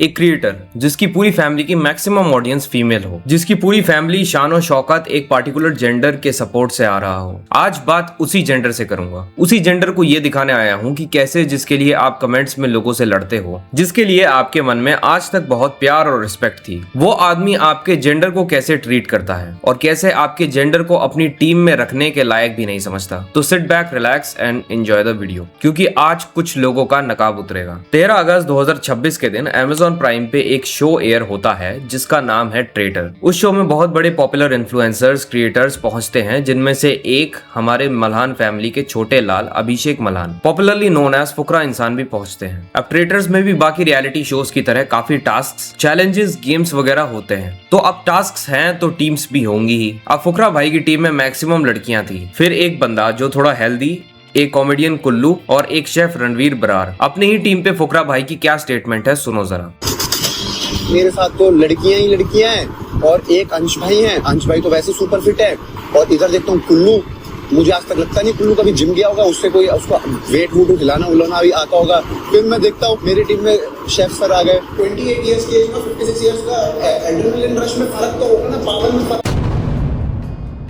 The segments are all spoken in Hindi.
एक क्रिएटर जिसकी पूरी फैमिली की मैक्सिमम ऑडियंस फीमेल हो, जिसकी पूरी फैमिली शान और शौकत एक पार्टिकुलर जेंडर के सपोर्ट से आ रहा हो। आज बात उसी जेंडर से करूंगा, उसी जेंडर को ये दिखाने आया हूँ कि कैसे जिसके लिए आप कमेंट्स में लोगों से लड़ते हो, जिसके लिए आपके मन में आज तक बहुत प्यार और रिस्पेक्ट थी, वो आदमी आपके जेंडर को कैसे ट्रीट करता है और कैसे आपके जेंडर को अपनी टीम में रखने के लायक भी नहीं समझता। तो sit back, relax and enjoy the video, क्योंकि आज कुछ लोगों का नकाब उतरेगा। 13 अगस्त 2026 के दिन Amazon प्राइम पे एक शो एयर होता है जिसका नाम है ट्रेटर। उस शो में बहुत बड़े पॉपुलर इन्फ्लुएंसर्स, क्रिएटर्स पहुंचते हैं, जिनमें से एक हमारे मल्हान फैमिली के छोटे लाल अभिषेक मल्हान, पॉपुलरली नोन एज फुकरा इंसान, भी पहुंचते हैं। अब ट्रेटर्स में भी बाकी रियलिटी शोज की तरह काफी टास्क, चैलेंजेस, गेम्स वगैरह होते हैं। तो अब टास्क हैं तो टीम्स भी होंगी ही। अब फुकरा भाई की टीम में मैक्सिमम लड़कियां थी, फिर एक बंदा जो थोड़ा हेल्दी, एक कॉमेडियन कुल्लू और एक शेफ रणवीर बरार। अपनी ही टीम पे फुकरा भाई की क्या स्टेटमेंट है, सुनो जरा। मेरे साथ तो लड़कियां ही लड़कियां हैं और एक अंश भाई हैं। अंश भाई तो वैसे सुपर फिट है। और इधर देखता हूँ कुल्लू, मुझे आज तक लगता नहीं कुल्लू कभी जिम गया होगा, उससे कोई उसका वेट वूट खिलाना उलाना भी आता होगा। फिर मैं देखता हूँ मेरी टीम में शेफ सर आ गए। 28 ईयर्स की एज में 56 ईयर्स का एड्रेनलिन रश में फर्क तो होगा ना, पावर में फर्क।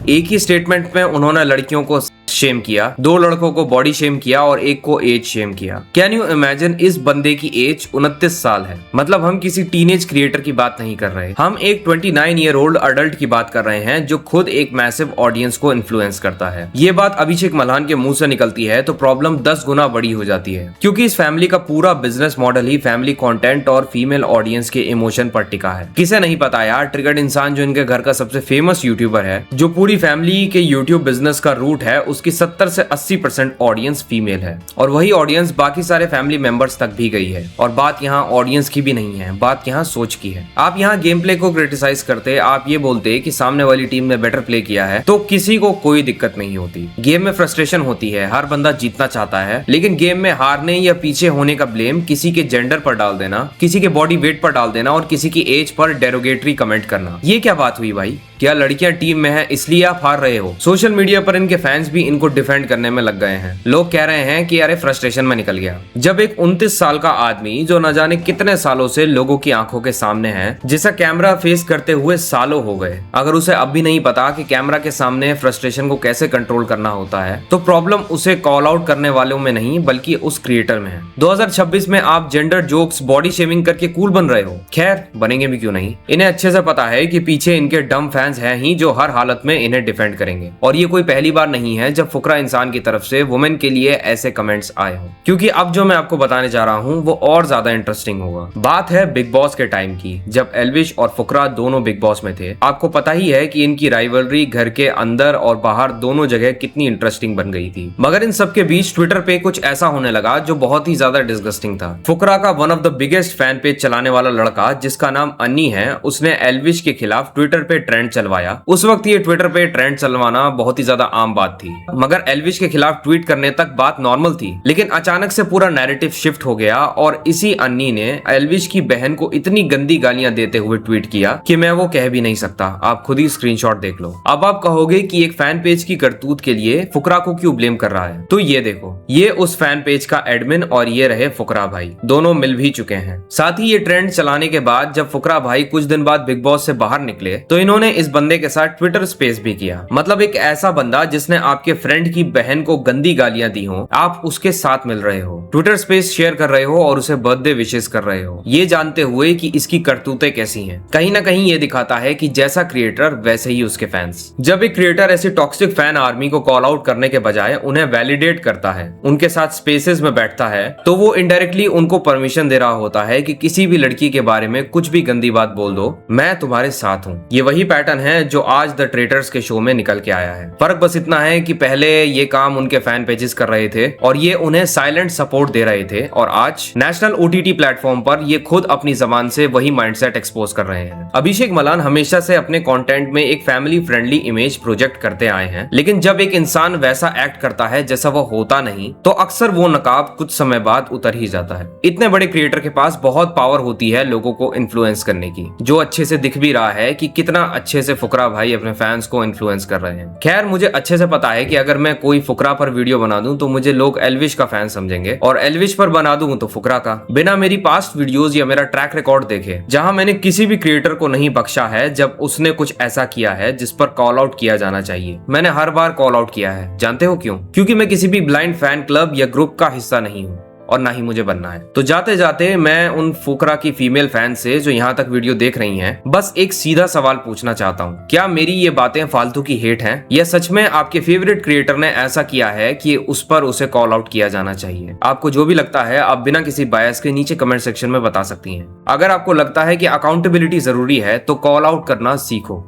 एक ही स्टेटमेंट में उन्होंने लड़कियों को शेम किया, 2 लड़कों को बॉडी शेम किया और एक को एज शेम किया। कैन यू इमेजिन, इस बंदे की एज 29 साल है। मतलब हम किसी टीनेज क्रिएटर की बात नहीं कर रहे, हम एक 29 ईयर ओल्ड अडल्ट की बात कर रहे हैं जो खुद एक मैसिव ऑडियंस को इन्फ्लुएंस करता है। ये बात अभिषेक मल्हान के मुंह से निकलती है तो प्रॉब्लम 10 गुना बड़ी हो जाती है, क्योंकि इस फैमिली का पूरा बिजनेस मॉडल ही फैमिली कंटेंट और फीमेल ऑडियंस के इमोशन पर टिका है। किसे नहीं पता यार, ट्रिगर्ड इंसान जो इनके घर का सबसे फेमस यूट्यूबर है, जो पूरी फैमिली के यूट्यूब बिजनेस का रूट है, उसकी 70 से 80% ऑडियंस फीमेल है और वही ऑडियंस बाकी सारे फैमिली मेंबर्स तक भी गई है। और बात यहाँ ऑडियंस की भी नहीं है, बात यहाँ सोच की है। आप यहाँ गेम प्ले को क्रिटिसाइज करते, आप ये बोलते कि सामने वाली टीम ने बेटर प्ले किया है, तो किसी को कोई दिक्कत नहीं होती। गेम में फ्रस्ट्रेशन होती है, हर बंदा जीतना चाहता है, लेकिन गेम में हारने या पीछे होने का ब्लेम किसी के जेंडर पर डाल देना, किसी के बॉडी वेट पर डाल देना और किसी की एज पर डेरोगेटरी कमेंट करना, ये क्या बात हुई भाई? क्या लड़कियां टीम में हैं इसलिए आप हार रहे हो? सोशल मीडिया पर इनके फैंस भी इनको डिफेंड करने में लग गए हैं। लोग कह रहे हैं कि अरे फ्रस्ट्रेशन में निकल गया। जब एक 29 साल का आदमी जो न जाने कितने सालों से लोगों की आंखों के सामने है, जिसे कैमरा फेस करते हुए सालों हो गए, अगर उसे अब भी नहीं पता कि कैमरा के सामने फ्रस्ट्रेशन को कैसे कंट्रोल करना होता है, तो प्रॉब्लम उसे कॉल आउट करने वालों में नहीं बल्कि उस क्रिएटर में है। 2026 में आप जेंडर जोक्स, बॉडी शेमिंग करके कूल बन रहे हो। खैर, बनेंगे भी क्यों नहीं, इन्हें अच्छे से पता है कि पीछे इनके डम फैंस हैं ही जो हर हालत में इन्हें डिफेंड करेंगे। और ये कोई पहली बार नहीं है जब फुकरा इंसान की तरफ से वुमेन के लिए ऐसे कमेंट्स आए हो, क्योंकि अब जो मैं आपको बताने जा रहा हूँ वो और ज्यादा इंटरेस्टिंग होगा। बात है बिग बॉस के टाइम की, जब एल्विश और फुकरा दोनों बिग बॉस में थे। आपको पता ही है कि इनकी राइवलरी घर के अंदर और बाहर दोनों जगह कितनी इंटरेस्टिंग बन गई थी। मगर इन सबके बीच ट्विटर पे कुछ ऐसा होने लगा जो बहुत ही ज्यादा डिस्गस्टिंग था। फुकरा का one of the biggest fan page चलाने वाला लड़का, जिसका नाम अन्नी है, उसने एल्विश के खिलाफ ट्विटर पे ट्रेंड चलवाया। उस वक्त ये ट्विटर पे ट्रेंड चलवाना बहुत ही ज्यादा आम बात थी, मगर एल्विश के खिलाफ ट्वीट करने तक बात नॉर्मल थी। लेकिन अचानक से पूरा नैरेटिव शिफ्ट हो गया और इसी अन्नी ने एल्विश की बहन को इतनी गंदी गालियां देते हुए ट्वीट किया कि मैं वो कह भी नहीं सकता। आप खुद ही स्क्रीनशॉट देख लो। अब आप कहोगे कि एक फैन पेज की करतूत के लिए फुकरा को क्यों ब्लेम कर रहा है, तो ये देखो, ये उस फैन पेज का एडमिन और ये रहे फुकरा भाई, दोनों मिल भी चुके हैं। साथ ही ये ट्रेंड चलाने के बाद जब फुकरा भाई कुछ दिन बाद बिग बॉस से बाहर निकले, तो इन्होंने इस बंदे के साथ ट्विटर स्पेस भी किया। मतलब एक ऐसा बंदा जिसने आपके फ्रेंड की बहन को गंदी गालियां दी हो, आप उसके साथ मिल रहे हो, ट्विटर स्पेस शेयर कर रहे हो और उसे बर्थडे विशेस कर रहे हो, ये जानते हुए कि इसकी करतूतें कैसी हैं। कहीं ना कहीं ये दिखाता है कि जैसा क्रिएटर वैसे ही उसके फैंस। जब एक क्रिएटर ऐसी टॉक्सिक फैन आर्मी को कॉल आउट करने के बजाय उन्हें वैलिडेट करता है, उनके साथ स्पेसेस में बैठता है, तो वो इनडायरेक्टली उनको परमिशन दे रहा होता है कि किसी भी लड़की के बारे में कुछ भी गंदी बात बोल दो, मैं तुम्हारे साथ हूँ। ये वही पैटर्न है जो आज द ट्रेटर्स के शो में निकल के आया है। फर्क बस इतना है कि पहले ये काम उनके फैन पेजेस कर रहे थे और ये उन्हें साइलेंट सपोर्ट दे रहे थे, और आज नेशनल ओटीटी प्लेटफॉर्म पर ये खुद अपनी जबान से वही माइंडसेट एक्सपोज कर रहे हैं। अभिषेक मल्हान हमेशा से अपने कंटेंट में एक फैमिली फ्रेंडली इमेज प्रोजेक्ट करते आए हैं, लेकिन जब एक इंसान वैसा एक्ट करता है जैसा वो होता नहीं, तो अक्सर वो नकाब कुछ समय बाद उतर ही जाता है। इतने बड़े क्रिएटर के पास बहुत पावर होती है लोगों को इन्फ्लुएंस करने की, जो अच्छे से दिख भी रहा है कि कितना अच्छे से फुकरा भाई अपने फैंस को इन्फ्लुएंस कर रहे हैं। खैर, मुझे अच्छे से पता है कि अगर मैं कोई फुकरा पर वीडियो बना दूं तो मुझे लोग एल्विश का फैन समझेंगे, और एल्विश पर बना दूं तो फुकरा का। बिना मेरी पास्ट वीडियोस या मेरा ट्रैक रिकॉर्ड देखे, जहां मैंने किसी भी क्रिएटर को नहीं बख्शा है जब उसने कुछ ऐसा किया है जिस पर कॉल आउट किया जाना चाहिए, मैंने हर बार कॉल आउट किया है। जानते हो क्यों? क्योंकि मैं किसी भी ब्लाइंड फैन क्लब या ग्रुप का हिस्सा नहीं हूँ, और ना ही मुझे बनना है। तो जाते जाते मैं उन फुकरा की फीमेल फैन से जो यहाँ तक वीडियो देख रही हैं, बस एक सीधा सवाल पूछना चाहता हूँ, क्या मेरी ये बातें फालतू की हेट हैं, या सच में आपके फेवरेट क्रिएटर ने ऐसा किया है कि उस पर उसे कॉल आउट किया जाना चाहिए? आपको जो भी लगता है आप बिना किसी बायस के नीचे कमेंट सेक्शन में बता सकती हैं। अगर आपको लगता है कि अकाउंटेबिलिटी जरूरी है तो कॉल आउट करना सीखो।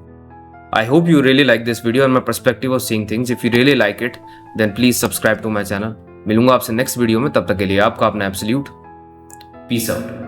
I hope you really like this video and my perspective of seeing things. If you really like it, then please subscribe to my channel. मिलूंगा आपसे नेक्स्ट वीडियो में, तब तक के लिए आपका अपना एब्सोल्यूट पीस आउट।